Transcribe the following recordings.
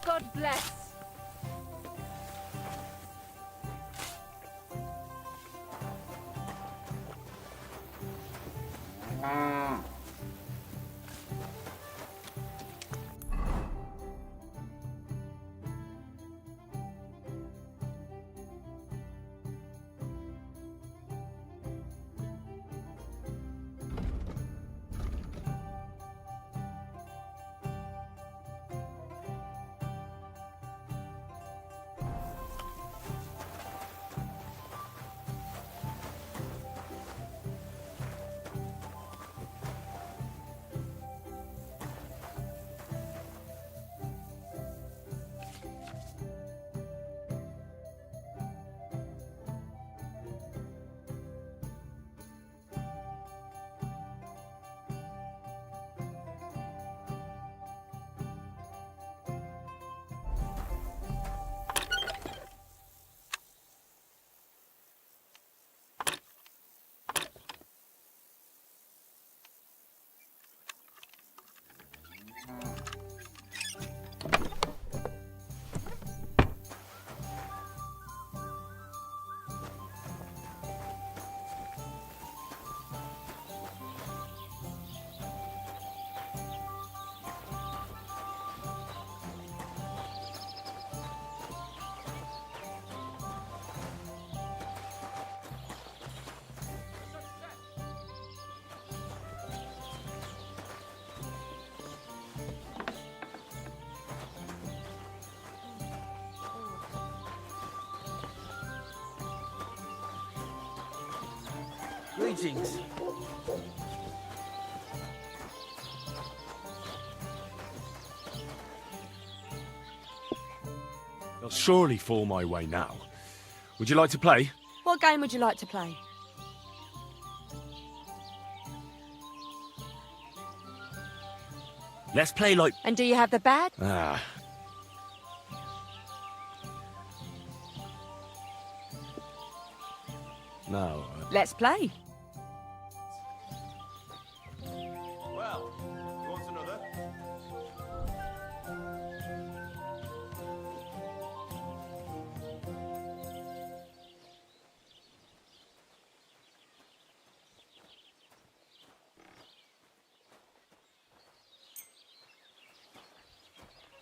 God bless. Greetings. I'll surely fall my way now. Would you like to play? What game would you like to play? Let's play like... And do you have the badge? Ah. No. Let's play. Well, you want another?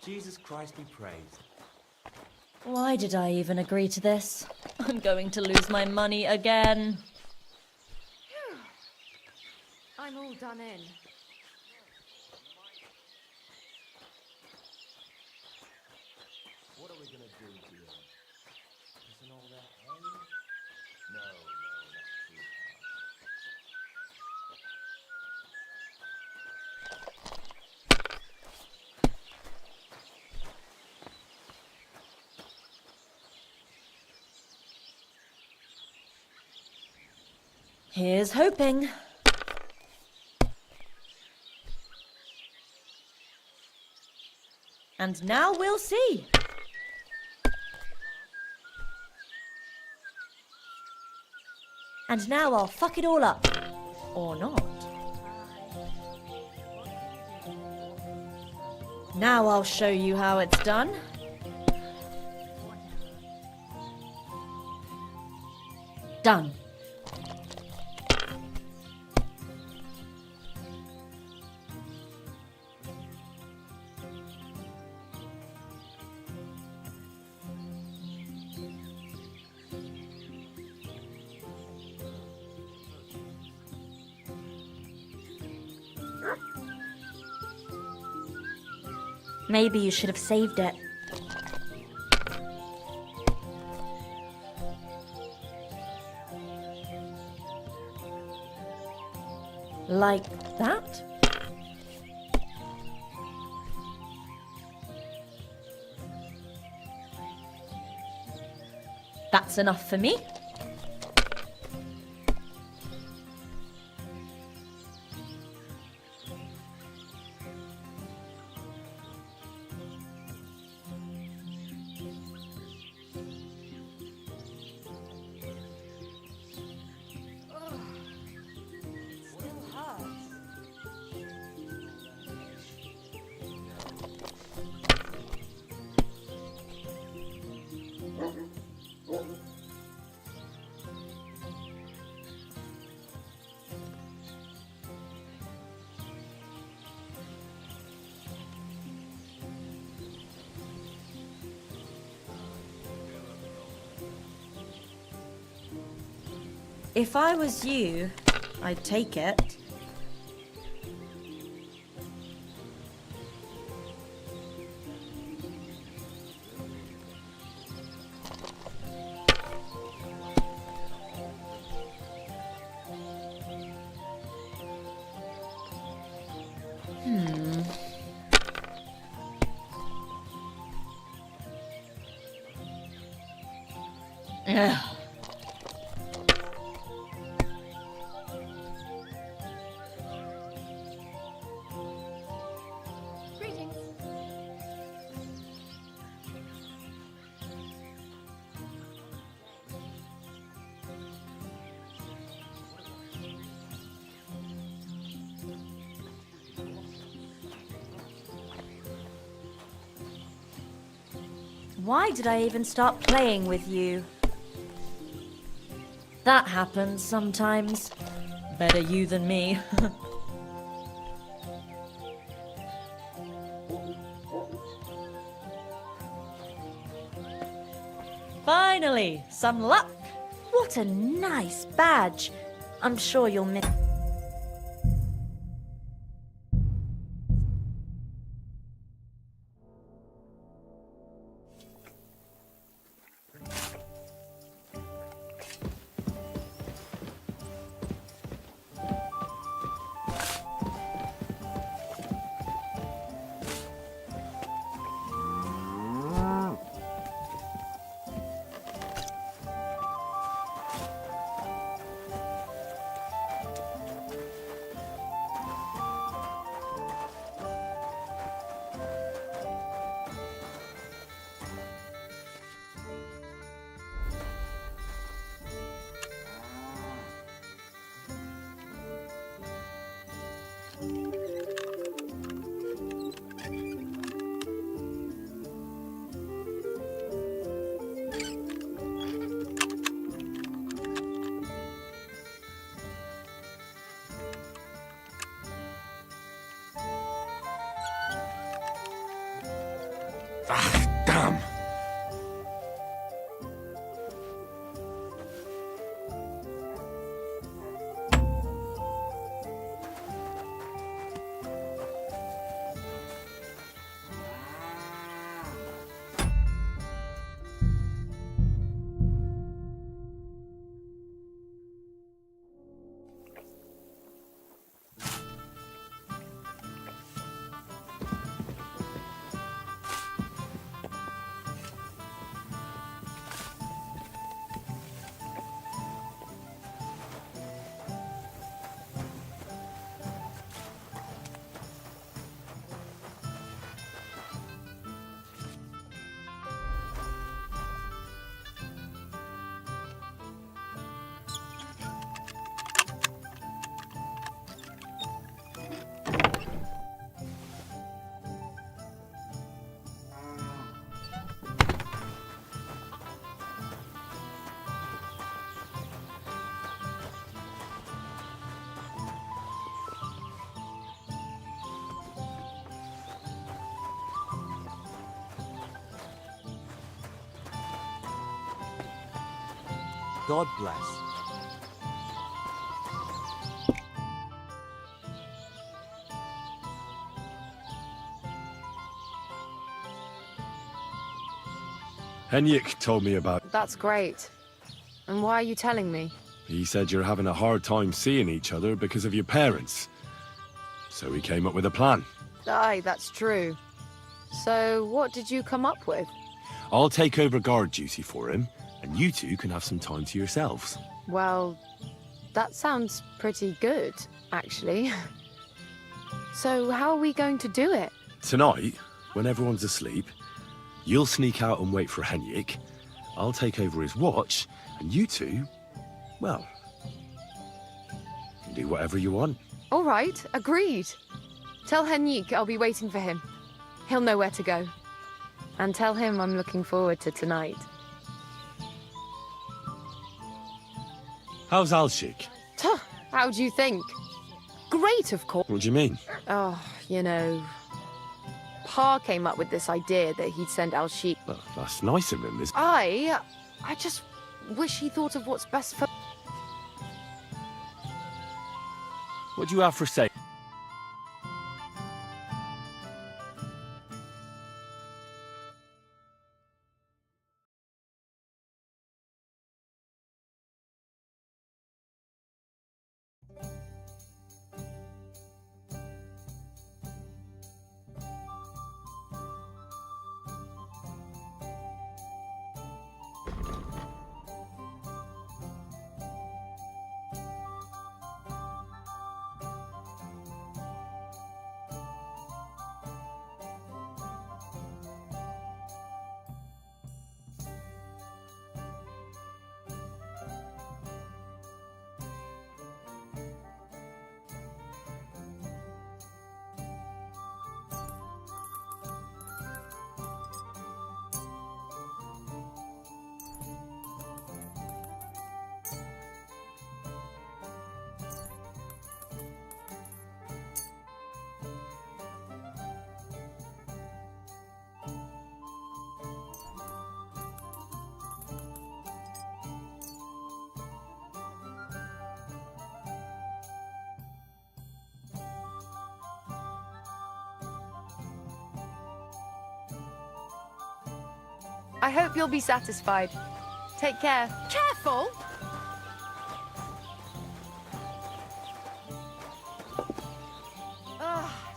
Jesus Christ be praised. Why did I even agree to this? I'm going to lose my money again. I'm all done in. What are we gonna do to him? Isn't all that hay? No, that's too Here's hoping. And now we'll see. And now I'll fuck it all up. Or not. Now I'll show you how it's done. Done. Maybe you should have saved it. Like that? That's enough for me. If I was you, I'd take it. Ugh. Greetings. Why did I even start playing with you? That happens sometimes. Better you than me. Finally, some luck. What a nice badge. I'm sure you'll miss. Ah, damn. God bless. Henrik told me about... That's great. And why are you telling me? He said you're having a hard time seeing each other because of your parents. So he came up with a plan. Aye, that's true. So, what did you come up with? I'll take over guard duty for him, and you two can have some time to yourselves. Well, that sounds pretty good, actually. So, how are we going to do it? Tonight, when everyone's asleep, you'll sneak out and wait for Henrik. I'll take over his watch, and you two, well, can do whatever you want. All right, agreed. Tell Henrik I'll be waiting for him. He'll know where to go. And tell him I'm looking forward to tonight. How's Alshik? Tuh, how do you think? Great, of course. What do you mean? Oh, you know... Pa came up with this idea that he'd send Al-Sheikh. Well, that's nice of him, isn't it? I just wish he thought of what's best for... What do you have for say? I hope you'll be satisfied. Take care. Careful!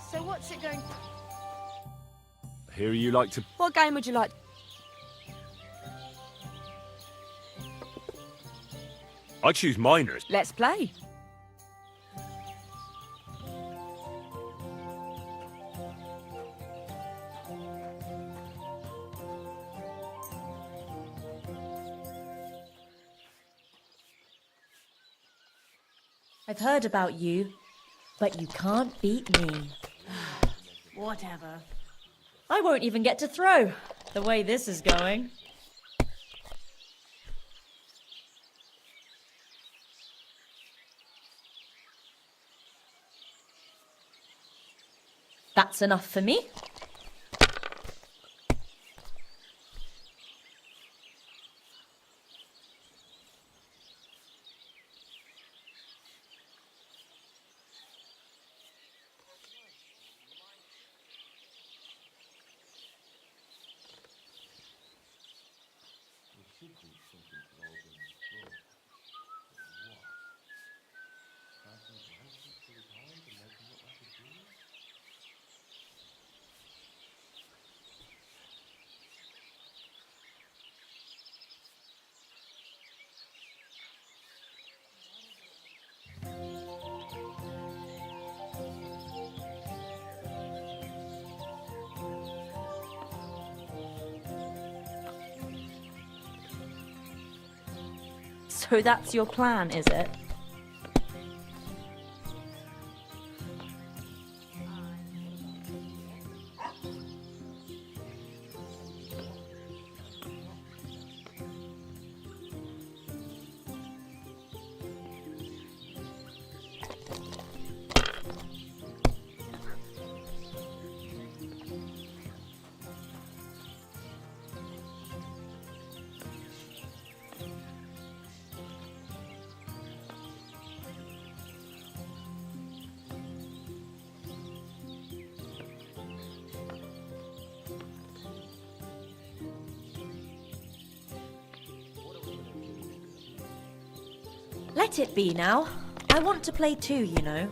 So what's it going... I hear you like to... What game would you like? I choose miners. Let's play. I've heard about you, but you can't beat me. Whatever. I won't even get to throw, the way this is going. That's enough for me. So that's your plan, is it? Let it be now. I want to play too, you know.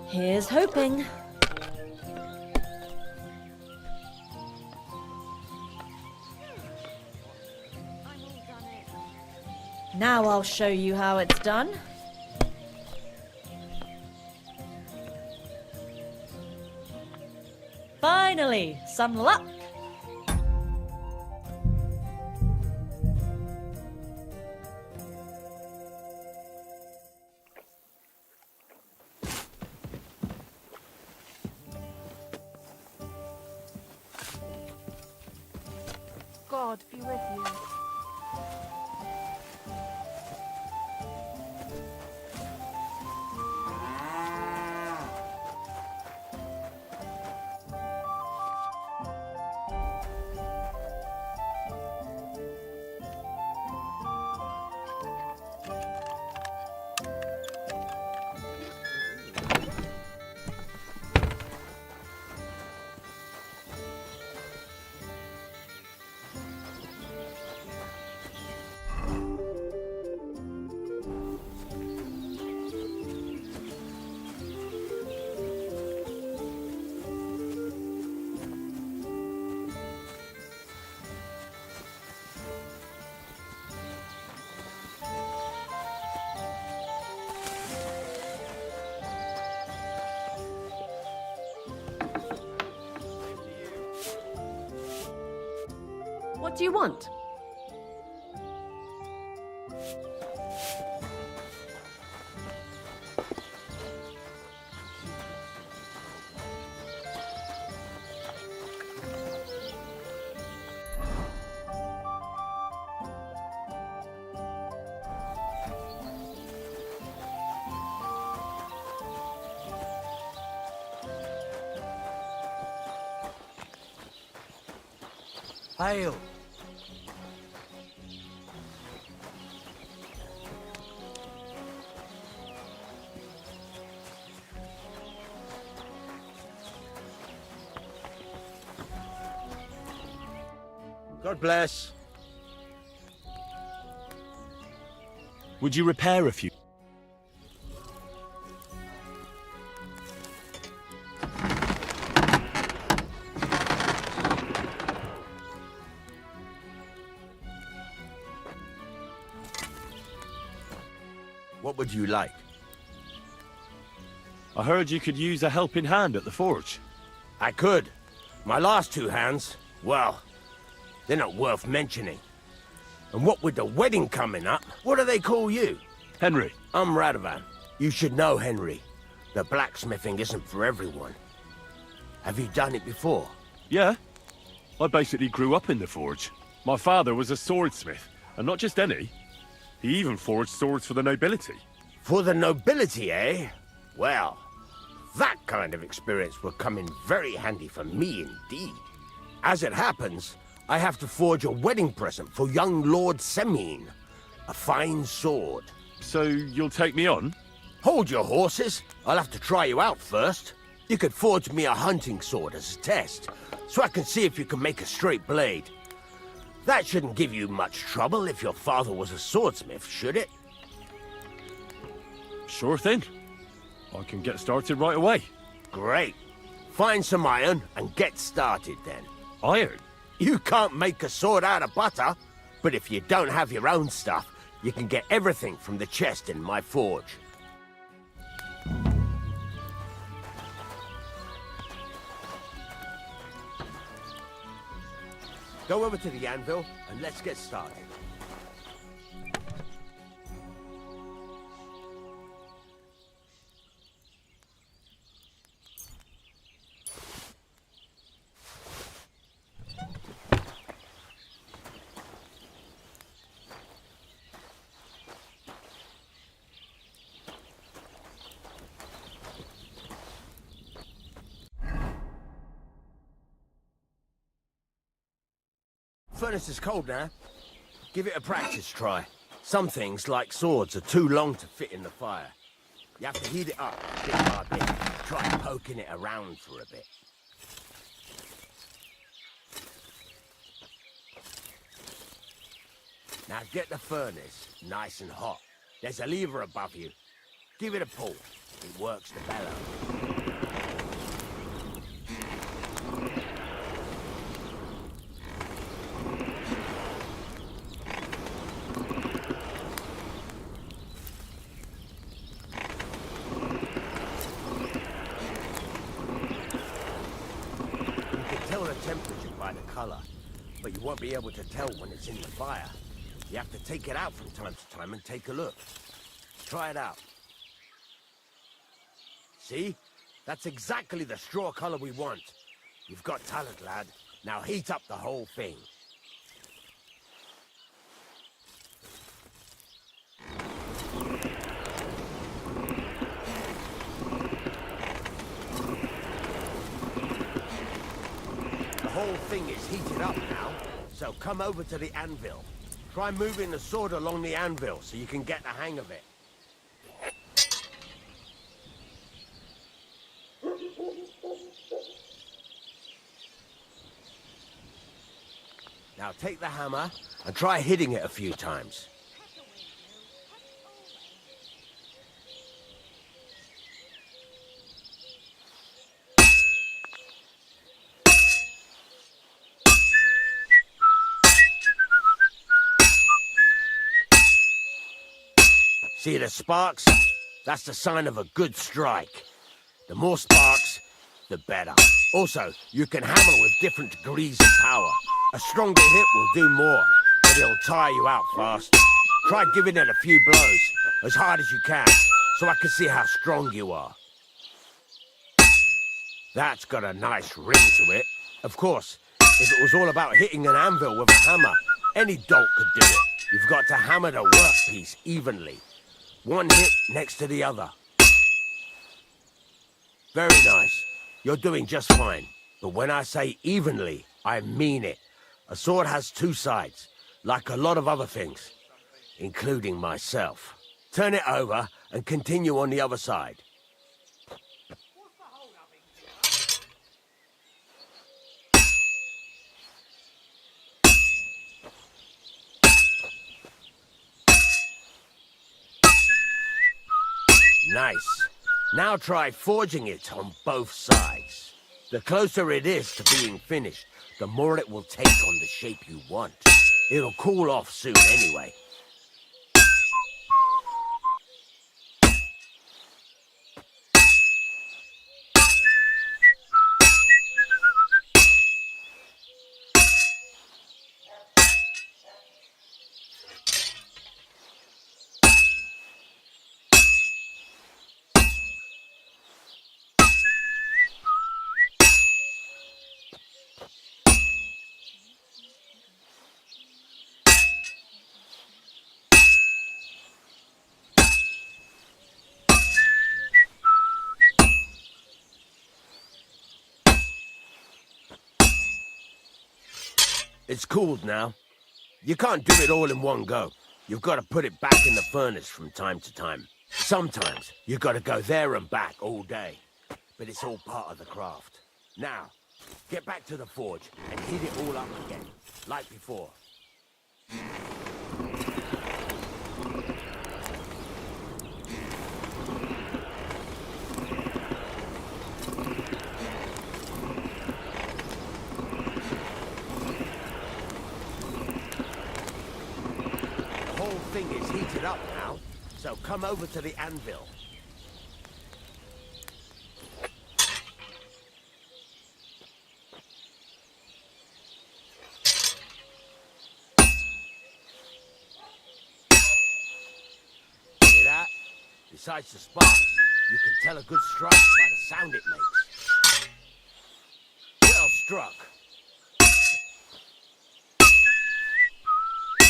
Here's hoping. Now I'll show you how it's done. Finally, some luck! God be with you. What do you want? Hail. God bless. Would you repair a few? What would you like? I heard you could use a helping hand at the forge. I could. My last two hands, well, they're not worth mentioning. And what with the wedding coming up, what do they call you? Henry, I'm Radovan. You should know, Henry. The blacksmithing isn't for everyone. Have you done it before? yeah? I basically grew up in the forge. My father was a swordsmith, and not just any. He even forged swords for the nobility. For the nobility, eh? Well, that kind of experience will come in very handy for me indeed. As it happens, I have to forge a wedding present for young Lord Semine. A fine sword. So you'll take me on? Hold your horses. I'll have to try you out first. You could forge me a hunting sword as a test, so I can see if you can make a straight blade. That shouldn't give you much trouble if your father was a swordsmith, should it? Sure thing. I can get started right away. Great. Find some iron and get started then. Iron? You can't make a sword out of butter, but if you don't have your own stuff, you can get everything from the chest in my forge. Go over to the anvil and let's get started. Furnace is cold now. Give it a practice try. Some things, like swords, are too long to fit in the fire. You have to heat it up bit by bit. Try poking it around for a bit. Now get the furnace nice and hot. There's a lever above you. Give it a pull. It works the bellow. Temperature by the color, but you won't be able to tell when it's in the fire. You have to take it out from time to time and take a look. Try it out. See? That's exactly the straw color we want. You've got talent, lad. Now heat up the whole thing. The whole thing is heated up now, so come over to the anvil. Try moving the sword along the anvil so you can get the hang of it. Now take the hammer and try hitting it a few times. See the sparks? That's the sign of a good strike. The more sparks, the better. Also, you can hammer with different degrees of power. A stronger hit will do more, but it'll tire you out fast. Try giving it a few blows, as hard as you can, so I can see how strong you are. That's got a nice ring to it. Of course, if it was all about hitting an anvil with a hammer, any dolt could do it. You've got to hammer the workpiece evenly. One hit next to the other. Very nice. You're doing just fine. But when I say evenly, I mean it. A sword has two sides, like a lot of other things, including myself. Turn it over and continue on the other side. Nice. Now try forging it on both sides. The closer it is to being finished, the more it will take on the shape you want. It'll cool off soon anyway. It's cooled now. You can't do it all in one go. You've got to put it back in the furnace from time to time. Sometimes you've got to go there and back all day. But it's all part of the craft. Now, get back to the forge and heat it all up again, like before. Thing is heated up now, so come over to the anvil. Hear that? Besides the sparks, you can tell a good strike by the sound it makes. Well struck.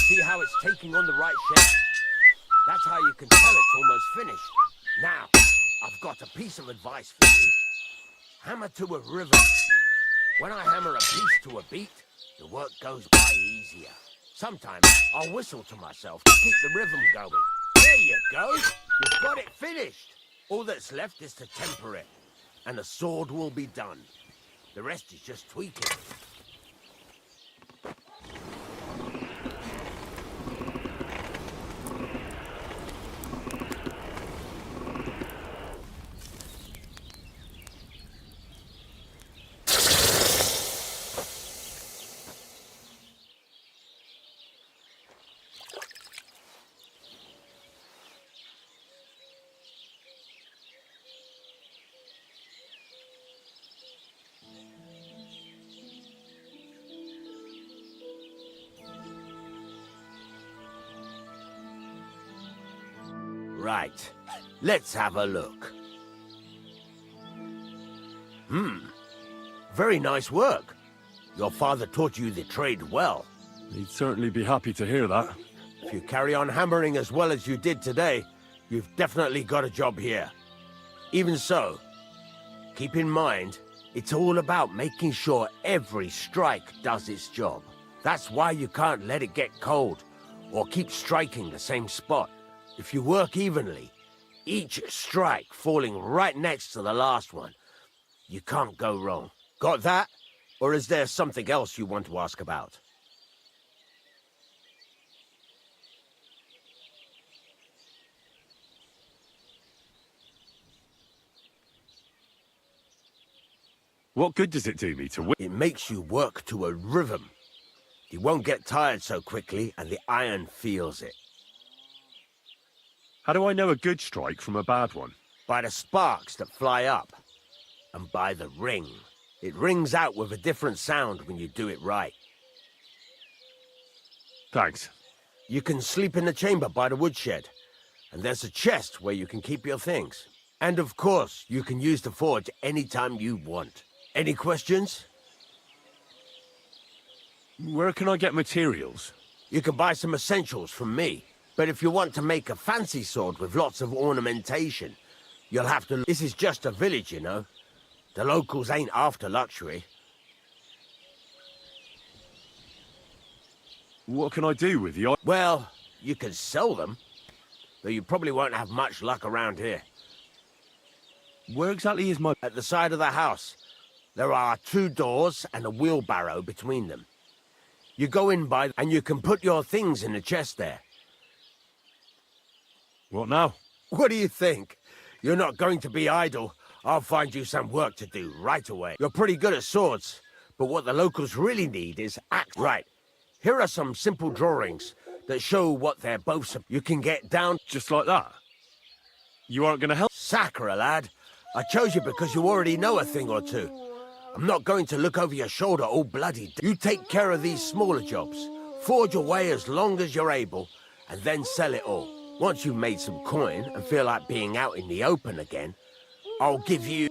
See how it's taking on the right shape? That's how you can tell it's almost finished. Now, I've got a piece of advice for you. Hammer to a rhythm. When I hammer a piece to a beat, the work goes by easier. Sometimes I'll whistle to myself to keep the rhythm going. There you go. You've got it finished. All that's left is to temper it, and the sword will be done. The rest is just tweaking. Right, let's have a look. Very nice work. Your father taught you the trade well. He'd certainly be happy to hear that. If you carry on hammering as well as you did today, you've definitely got a job here. Even so, keep in mind, it's all about making sure every strike does its job. That's why you can't let it get cold, or keep striking the same spot. If you work evenly, each strike falling right next to the last one, you can't go wrong. Got that? Or is there something else you want to ask about? What good does it do me to win? It makes you work to a rhythm. You won't get tired so quickly, and the iron feels it. How do I know a good strike from a bad one? By the sparks that fly up, and by the ring. It rings out with a different sound when you do it right. Thanks. You can sleep in the chamber by the woodshed. And there's a chest where you can keep your things. And of course, you can use the forge anytime you want. Any questions? Where can I get materials? You can buy some essentials from me. But if you want to make a fancy sword with lots of ornamentation, you'll have to... This is just a village, you know. The locals ain't after luxury. What can I do with the... Well, you can sell them. Though you probably won't have much luck around here. Where exactly is my... At the side of the house, there are 2 doors and a wheelbarrow between them. You go in by... and you can put your things in the chest there. What now? What do you think? You're not going to be idle. I'll find you some work to do right away. You're pretty good at swords, but what the locals really need is axe. Right. Here are some simple drawings that show what they're both... You can get down... Just like that? You aren't going to help? Sacre, lad. I chose you because you already know a thing or two. I'm not going to look over your shoulder all bloody... You take care of these smaller jobs. Forge away as long as you're able, and then sell it all. Once you've made some coin and feel like being out in the open again, I'll give you...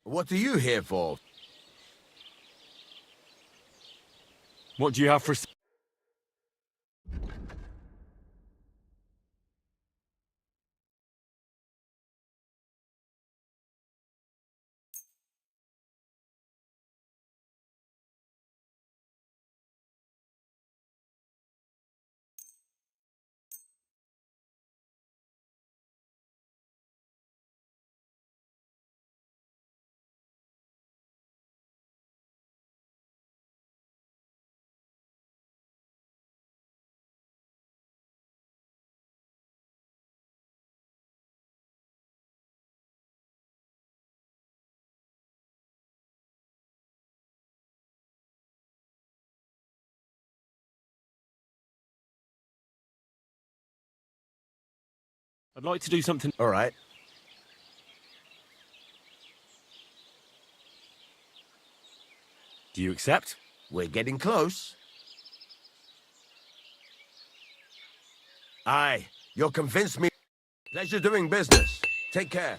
What are you here for? What do you have for... I'd like to do something... All right. Do you accept? We're getting close. Aye, you'll convince me. Pleasure doing business. Take care.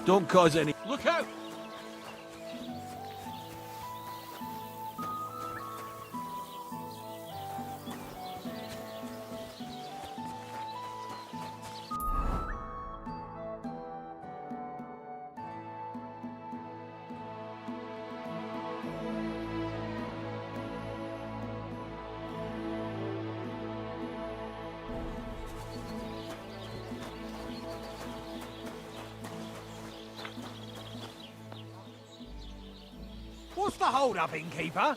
Don't cause any... Look out! What's the hold-up, innkeeper?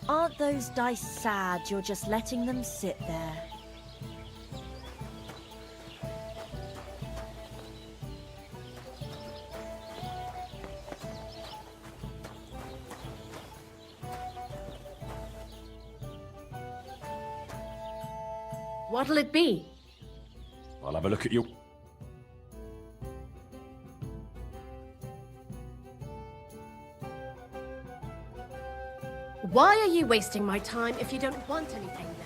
Aren't those dice sad you're just letting them sit there? What'll it be? I'll have a look at you. Why are you wasting my time if you don't want anything then?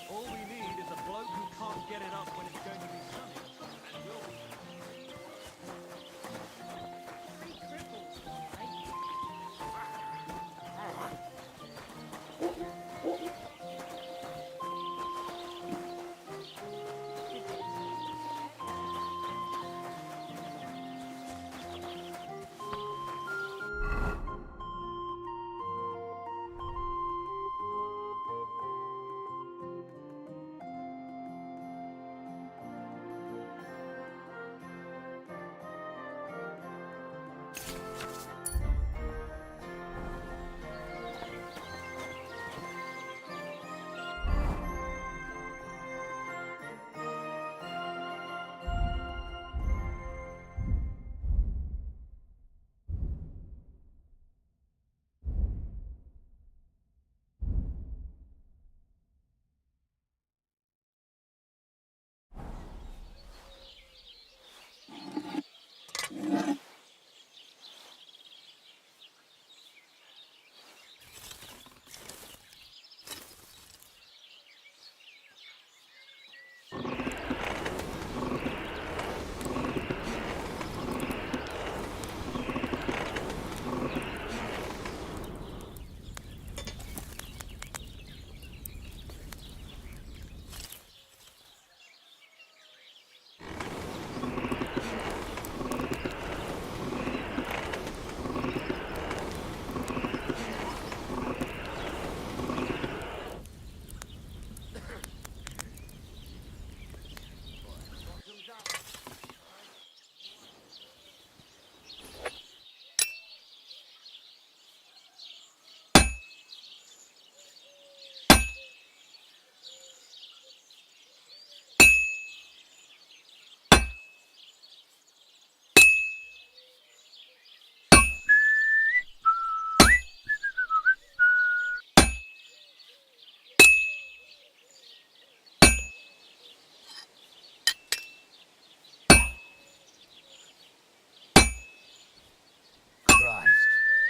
All we need is a bloke who can't get it up when it's going to be sunny. And we'll be...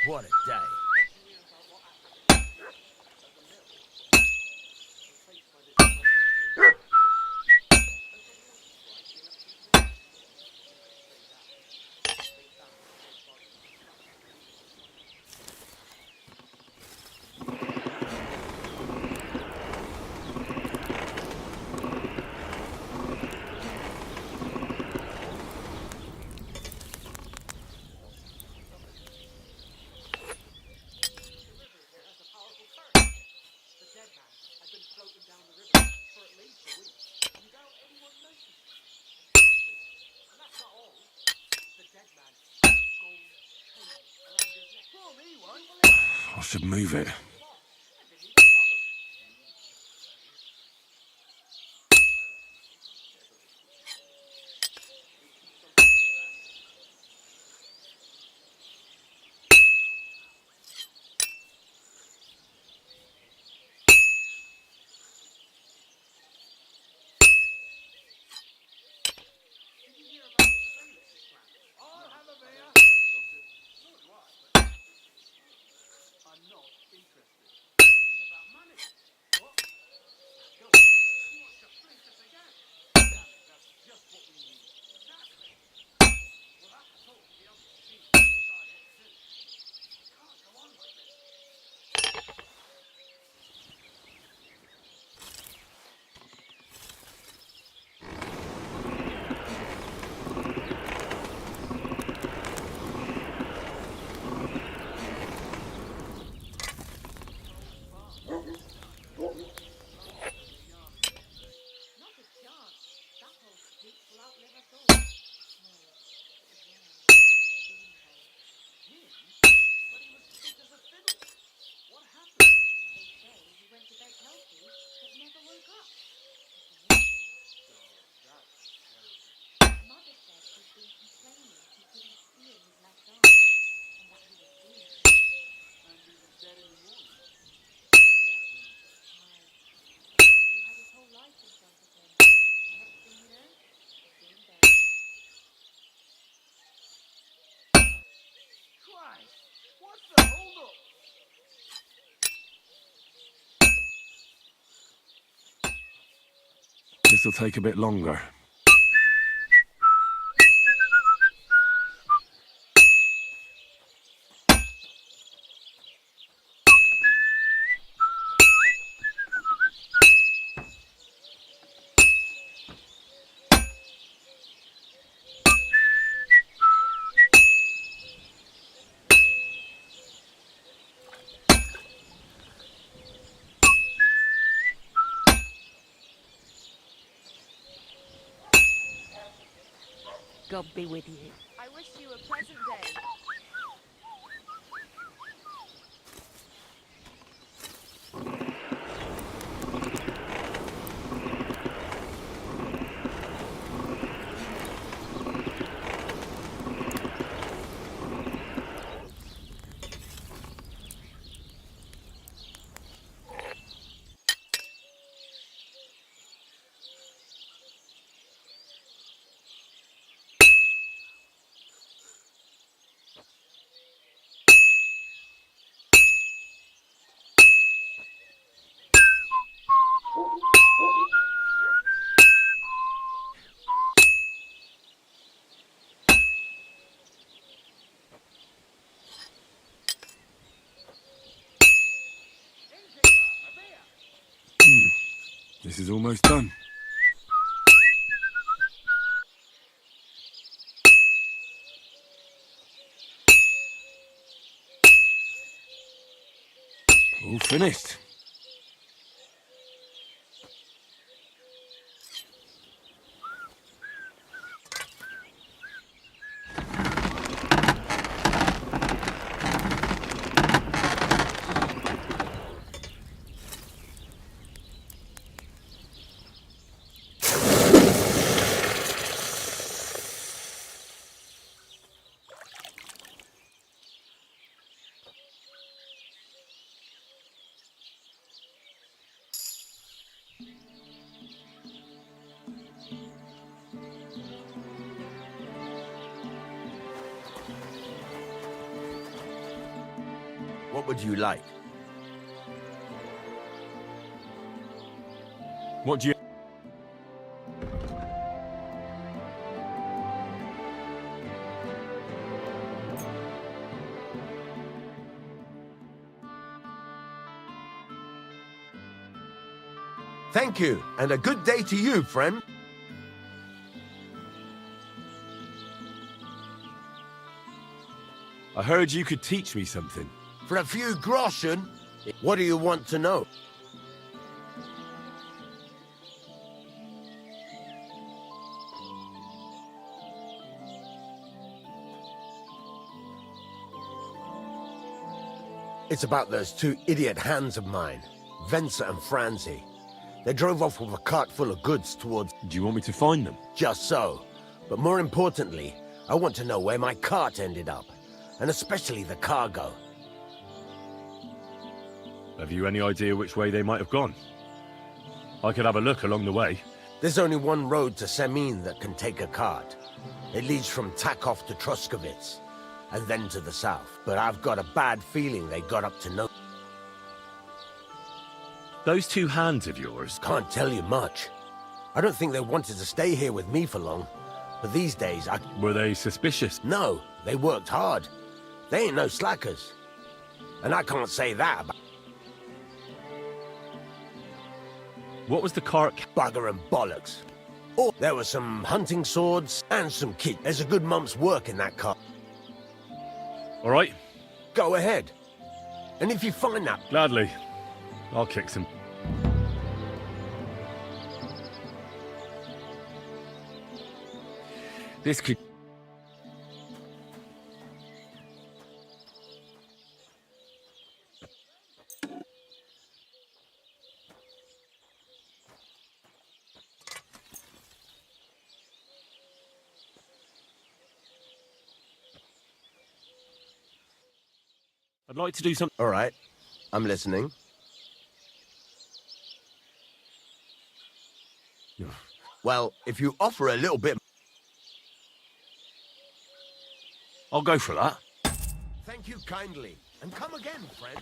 What a day. I should move it. This'll take a bit longer. God be with you. I wish you a pleasant day. This is almost done. All finished. What would you like? What do you... Thank you, and a good day to you, friend. I heard you could teach me something. For a few groschen, what do you want to know? It's about those two idiot hands of mine, Venser and Franzi. They drove off with a cart full of goods towards... Do you want me to find them? Just so. But more importantly, I want to know where my cart ended up. And especially the cargo. Have you any idea which way they might have gone? I could have a look along the way. There's only one road to Semin that can take a cart. It leads from Takov to Troskovitz, and then to the south. But I've got a bad feeling they got up to no... Those two hands of yours... Can't tell you much. I don't think they wanted to stay here with me for long. But these days, Were they suspicious? No, they worked hard. They ain't no slackers. And I can't say that about... What was the cart... Bugger and bollocks. Oh, there were some hunting swords and some kit. There's a good month's work in that cart. All right, Go ahead. And if you find that... gladly. I'll kick some... This could... I'd like to do something... All right. I'm listening. Well, if you offer a little bit... I'll go for that. Thank you kindly. And come again, friend.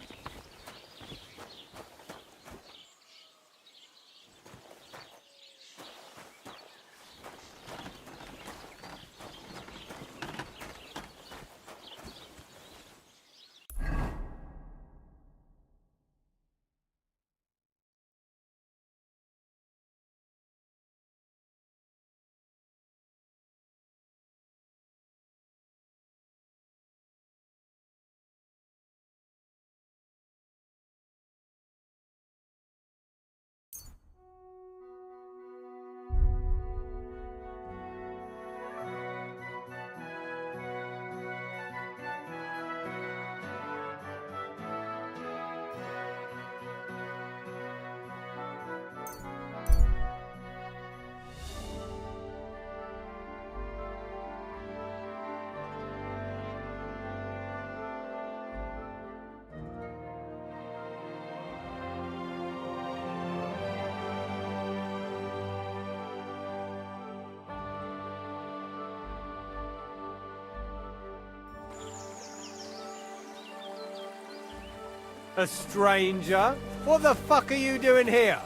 A stranger? What the fuck are you doing here?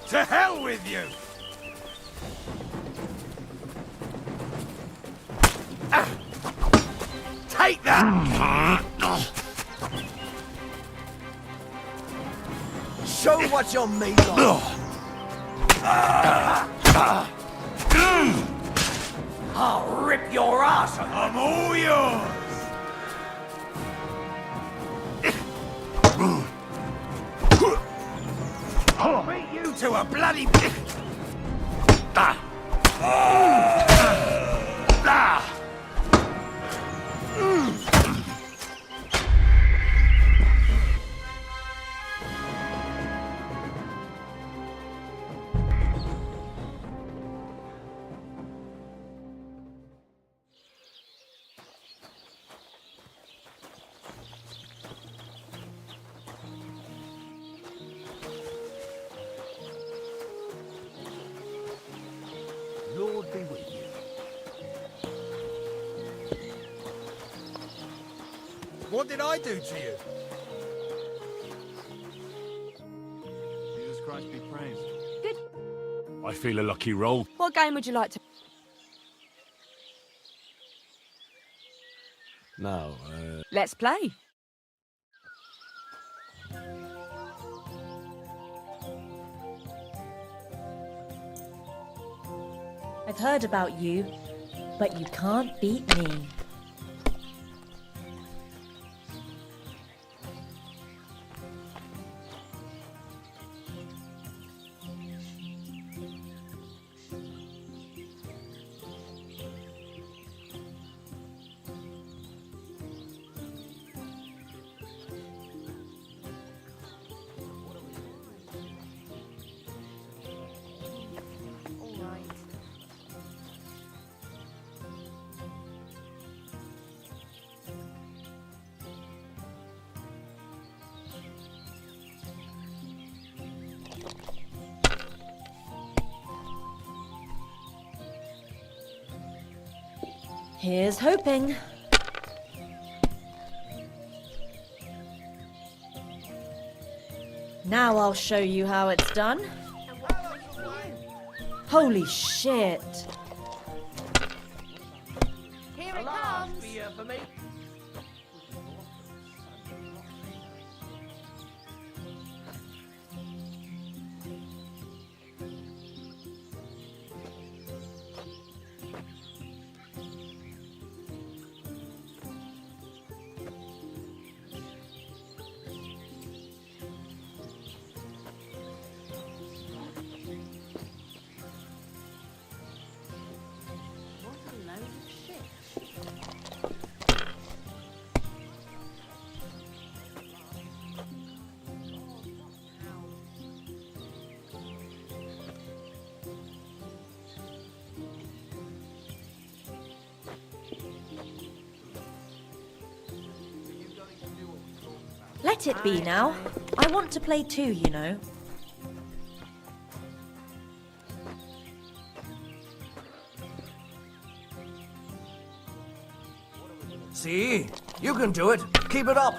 To hell with you! Take that! Show what you're made of! I'll rip your ass! I'm all yours! I'll beat you to a bloody... Lord be with you. What did I do to you? Jesus Christ be praised. Good. I feel a lucky roll. What game would you like to... Now, Let's play. I've heard about you, but you can't beat me. Here's hoping. Now I'll show you how it's done. Holy shit. Here it comes. for me. Let it be now. I want to play too, you know. See? You can do it. Keep it up.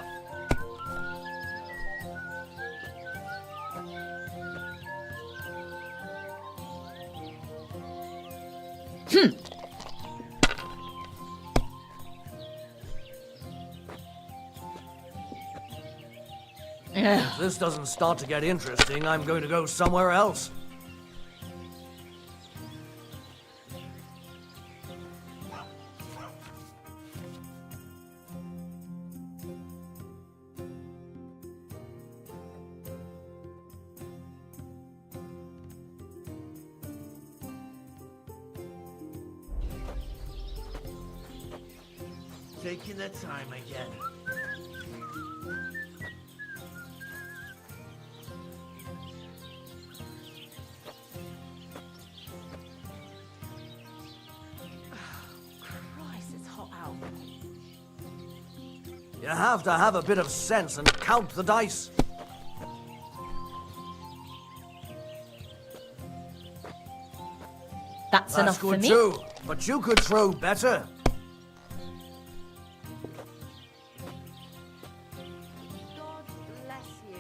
If this doesn't start to get interesting, I'm going to go somewhere else. Taking their time again. Christ, it's hot out. You have to have a bit of sense and count the dice. That's enough for good me. too, but you could throw better. God bless you.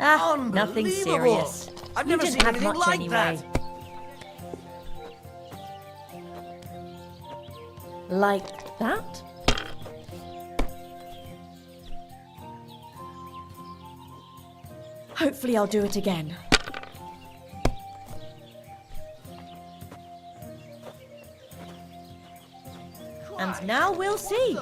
Ah, nothing Unbelievable. serious. I've You never didn't seen have anything much like anyway. that. Like that? Hopefully I'll do it again. And now we'll see.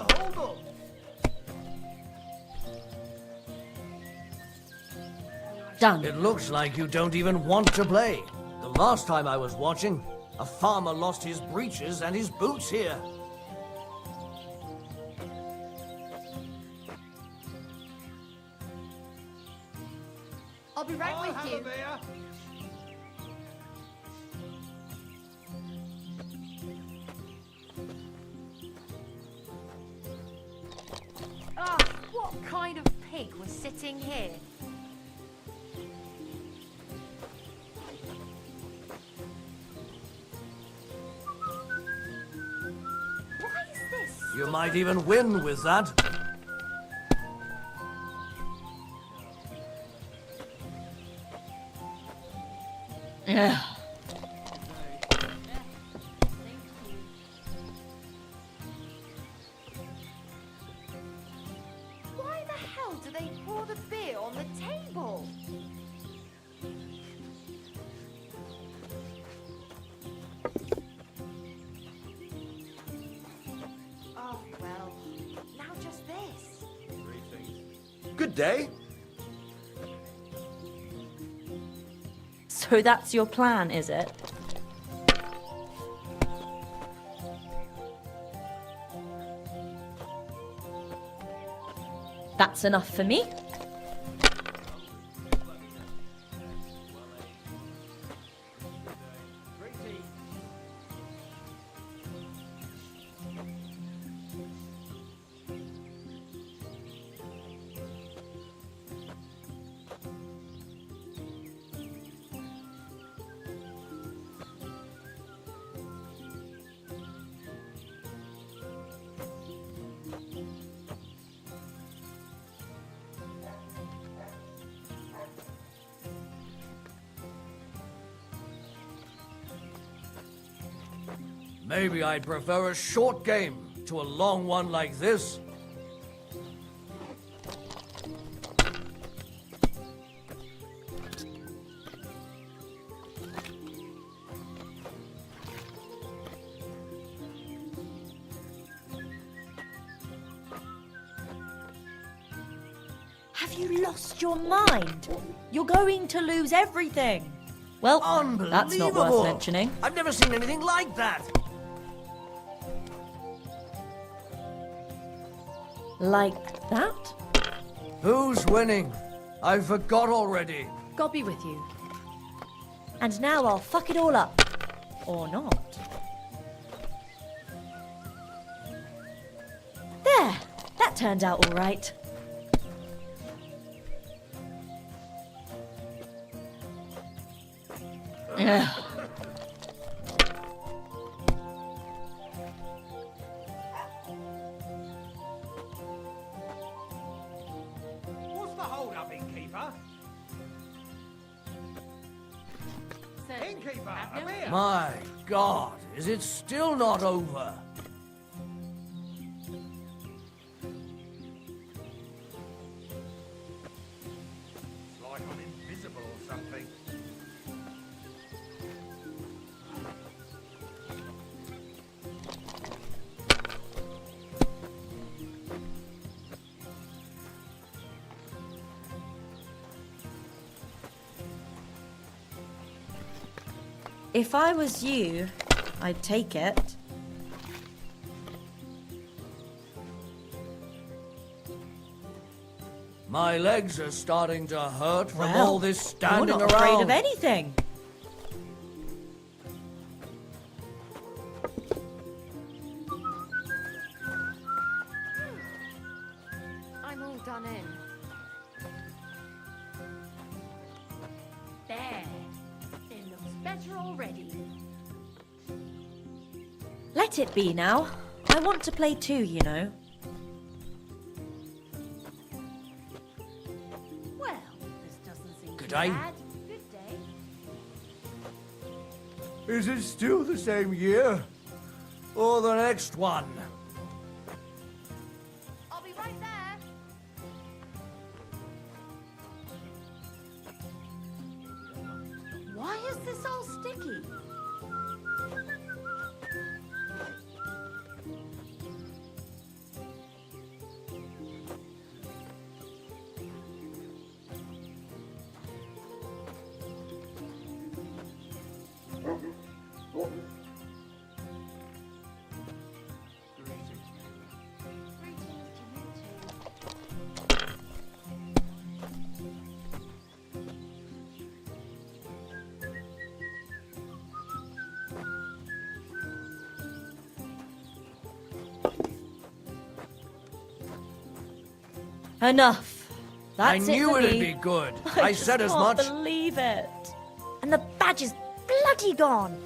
Done. It looks like you don't even want to play. The last time I was watching, a farmer lost his breeches and his boots here. I'll be right with you. Ah, what kind of pig was sitting here? Why is this? You might even win with that. Why the hell do they pour the beer on the table? Oh, well, now just this. Good day. So that's your plan, is it? That's enough for me. Maybe I'd prefer a short game to a long one like this. Have you lost your mind? You're going to lose everything. Well, that's not worth Unbelievable. mentioning. I've never seen anything like that. Like that? Who's winning? I forgot already. God be with you. And now I'll fuck it all up. Or not. There! That turned out all right. Ugh. What's the hold up, innkeeper? Innkeeper, I'm here. My God, is it still not over? It's like I'm invisible or something. If I was you, I'd take it. My legs are starting to hurt from Well, all this standing you're not around. afraid of anything. I'm all done in. There. It looks better already. Let it be now. I want to play too, you know. Well, this doesn't seem Good too day. bad. Good day. Is it still the same year? Or the next one? I'll be right there. Why is this all sticky? Enough. That's I it knew for it'd me. be good. I I just said as can't much. believe it. And the badge is bloody gone.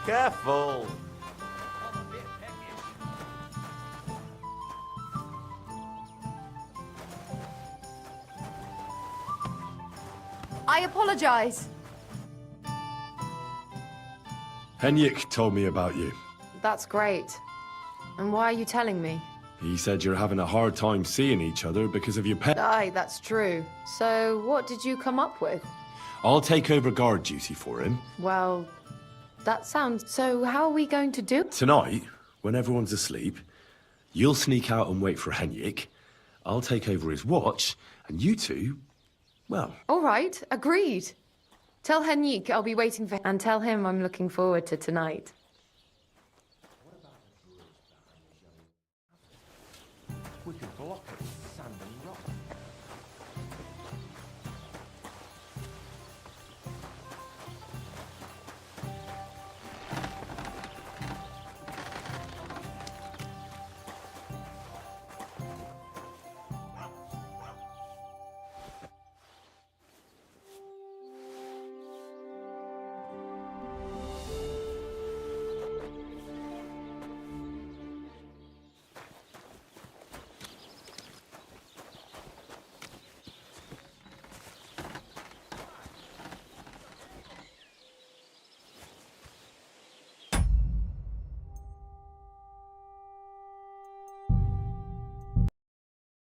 Careful. I apologize. Henrik told me about you. That's great. And why are you telling me? He said you're having a hard time seeing each other because of your pet. Aye, that's true. So, what did you come up with? I'll take over guard duty for him. Well, that sounds... So, how are we going to do... Tonight, when everyone's asleep, you'll sneak out and wait for Henrik. I'll take over his watch, and you two, well... All right, agreed. Tell Henrik I'll be waiting for him, and tell him I'm looking forward to tonight.